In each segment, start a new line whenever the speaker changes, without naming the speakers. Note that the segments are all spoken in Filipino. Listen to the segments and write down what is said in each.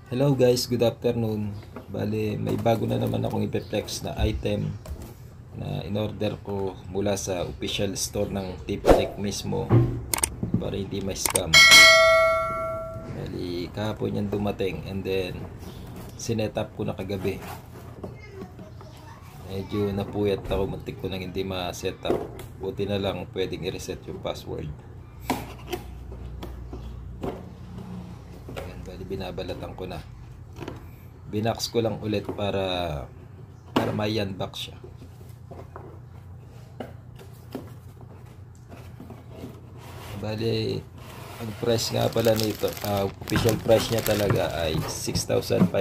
Hello guys, good afternoon. Bale, may bago na naman akong i-flex na item na in-order ko mula sa official store ng Tipalek mismo para hindi ma-scam. Bale, kahapon yan dumating and then sinet up ko na kagabi. Medyo napuyat ako, muntik ko nang hindi ma-set up. Buti na lang pwedeng i-reset yung password. Binabalatan ko na. Binax ko lang ulit para may unbox siya. Bali, ang price nga pala nito, official price niya talaga ay 6,587.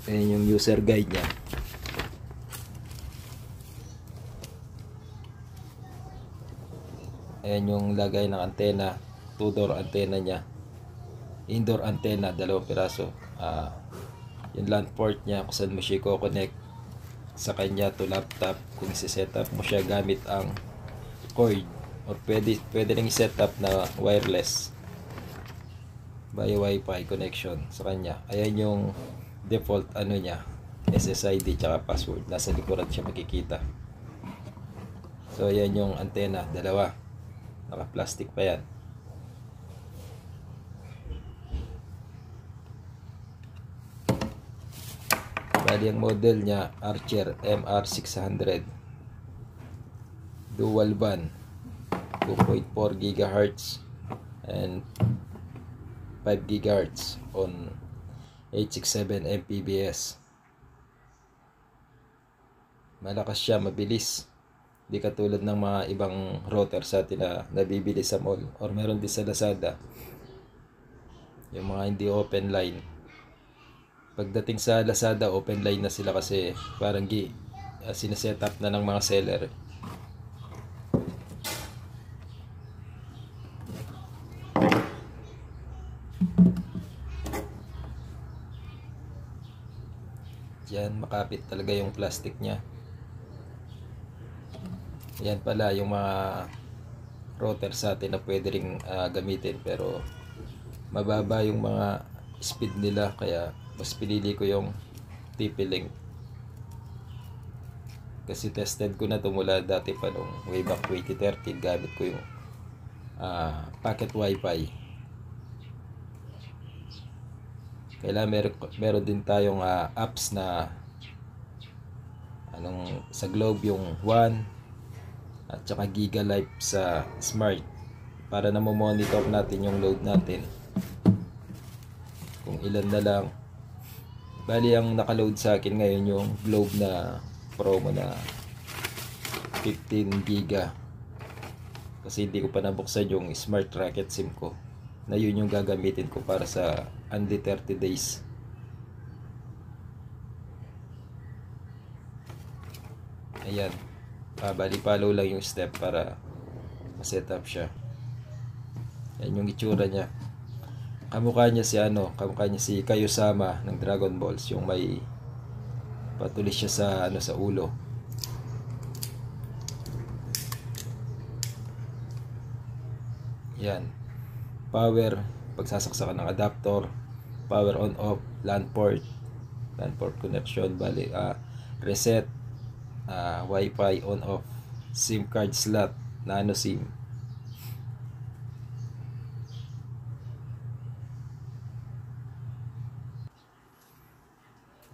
Ayan yung user guide niya. Ayan yung lagay ng antena, 2-door antena niya, indoor antena, 2 piraso. Yung LAN port niya kung saan mo siya i-connect sa kanya to laptop kung i-set up mo siya gamit ang cord, or pwede rin i-set up na wireless via wifi connection sa kanya. Ayan yung default ano niya, SSID tsaka password, nasa likuran siya makikita. So ayan yung antena, 2, naka-plastic pa yan. Bali ang model niya Archer MR600 dual band, 2.4 GHz and 5 GHz on 867 Mbps. Malakas siya, mabilis. Di katulad ng mga ibang router sa atin na nabibili sa mall or meron din sa Lazada, yung mga hindi open line. Pagdating sa Lazada, open line na sila kasi parang sineset up na ng mga seller. Diyan, makapit talaga yung plastic niya. Yan pala yung mga router sa atin na pwede ring gamitin, pero mababa yung mga speed nila, kaya mas pinili ko yung TP-Link kasi tested ko na ito mula dati pa nung way back 2013. Gamit ko yung packet wifi. Kailangan meron din tayong apps na sa Globe, yung One at saka Giga Life sa Smart, para na monitor natin yung load natin kung ilan na lang. Bali ang nakaload sa akin ngayon yung Globe na promo na 15 giga kasi hindi ko pa nabuksan yung Smart Racket SIM ko, na yun yung gagamitin ko para sa only 30 days. Ayan, bali follow lang yung step para ma-set up siya. Yan yung itsura niya. Kamukha niya si Kaiosama ng Dragon Balls, yung may patulis siya sa ulo. Yan. Power, pagsasaksakan ng adapter, power on off, LAN port connection, bali reset, wifi on off, SIM card slot, nano SIM.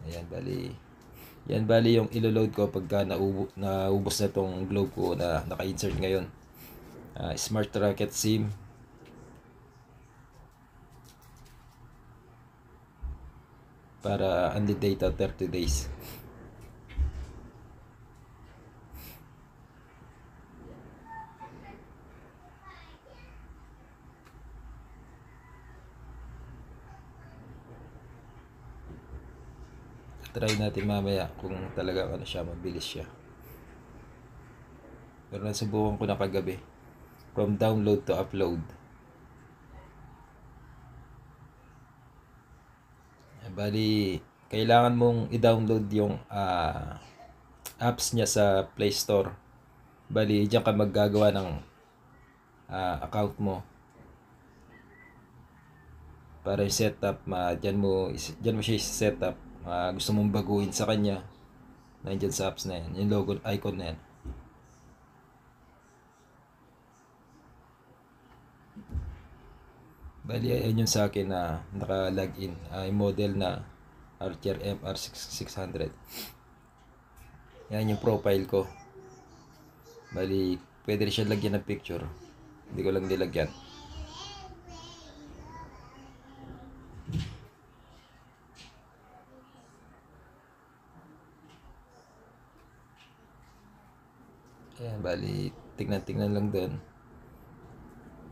Ayan, bali yung ilo-load ko pagka naubos na tong Globe ko na naka-insert ngayon. Smart Racket SIM, para unlimited data 30 days. Try natin mamaya kung talagang mabilis siya. Pero nasubukan ko na kagabi, from download to upload. Bali, kailangan mong i-download yung apps niya sa Play Store. Bali, diyan ka maggagawa ng account mo para yung setup, dyan mo siya i-setup. Gusto mong baguhin sa kanya, nandiyan sa apps na yan, yung logo icon na yan. Bali, ayan yung sa akin na naka-login, yung model na Archer MR600. Yan yung profile ko. Bali, pwede rin siya lagyan ng picture, hindi ko lang nilagyan. Ayan, bali, tignan lang doon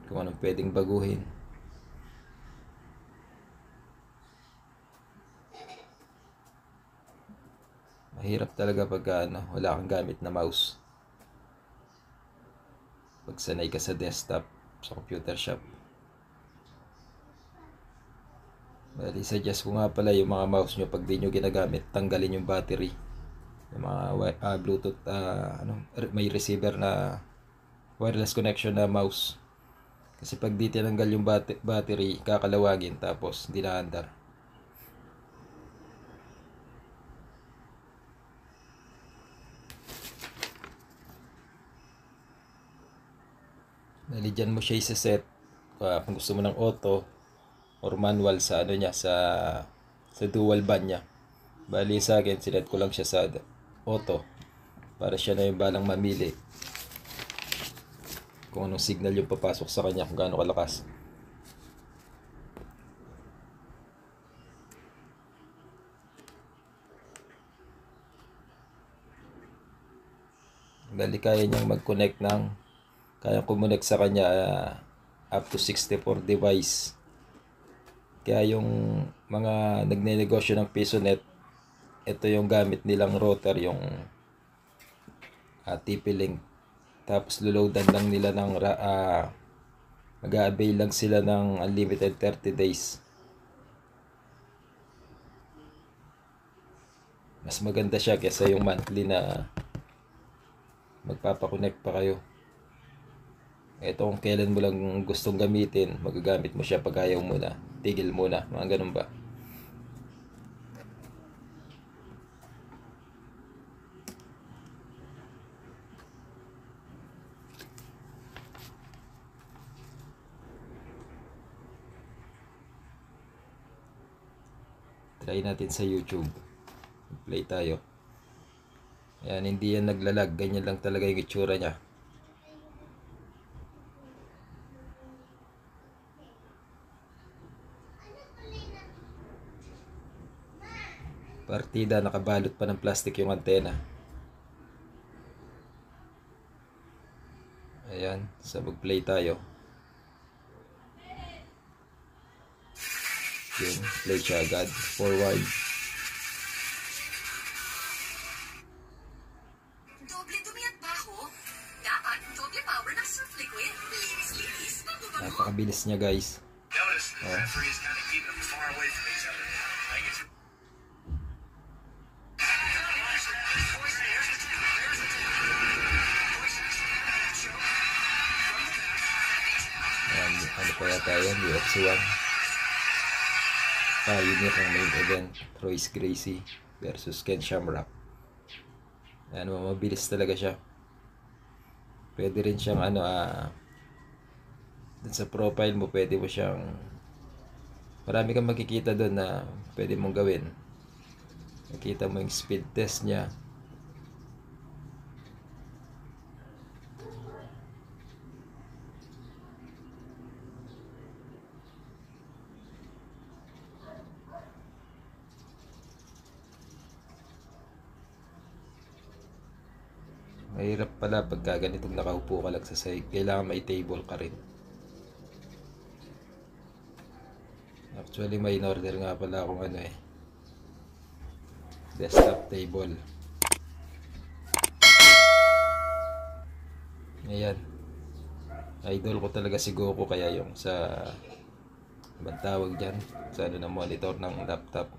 kung anong pwedeng baguhin. Mahirap talaga pag wala kang gamit na mouse. Pag sanay ka sa desktop, sa computer shop. Bali, suggest ko nga pala yung mga mouse nyo, pag di nyo ginagamit, tanggalin yung battery. Yung mga Bluetooth, may receiver na wireless connection na mouse. Kasi pag di tinanggal yung battery, kakalawagin tapos hindi na andar. Bali, dyan mo siya isa-set kung gusto mo ng auto or manual sa niya, sa dual band niya. Bali, sa akin, sinet ko lang siya sa auto para siya na yung balang mamili kung anong signal yung papasok sa kanya, kung gaano kalakas. Bali, kaya niyang mag-connect kaya kumonek sa kanya up to 64 device. Kaya yung mga nagnenegosyo ng PisoNet, ito yung gamit nilang router, yung TP-Link. Tapos luludan lang nila ng mag-a-avail lang sila ng unlimited 30 days. Mas maganda siya kaysa yung monthly na magpapakonect pa kayo. Ito, kung kailan mo lang gustong gamitin, magagamit mo siya. Pag ayaw mo na, tigil muna, mga ganun ba. Try natin sa YouTube. Play tayo. Ayan, hindi yan naglalag. Ganyan lang talaga yung itsura niya. Partida, nakabalot pa ng plastic yung antena. Ayan, so mag-play tayo. Yun, play siya agad. Forward.
Doble-dumi at baho. Dapat doble power ng surf liquid. Linis-linis, bago-bago.
Napakabilis niya, guys.
Notice the referees kind of keep them far away from each other. Like it's
Ano pa yata yun? UFC 1. Pioneer ng main event. Royce Gracie versus Ken Shamrock. Ayan, mabilis talaga siya. Pwede rin siyang dun sa profile mo, pwede mo siyang, marami kang makikita doon na pwede mong gawin. Nakita mo yung speed test niya. Mahirap pala pagka ganitong nakaupo ka lang sa side. Kailangan may table ka rin. Actually, may in-order nga pala akong desktop table. Ayan. Idol ko talaga si Goku, kaya yung sa ibang tawag dyan, sa na monitor ng laptop.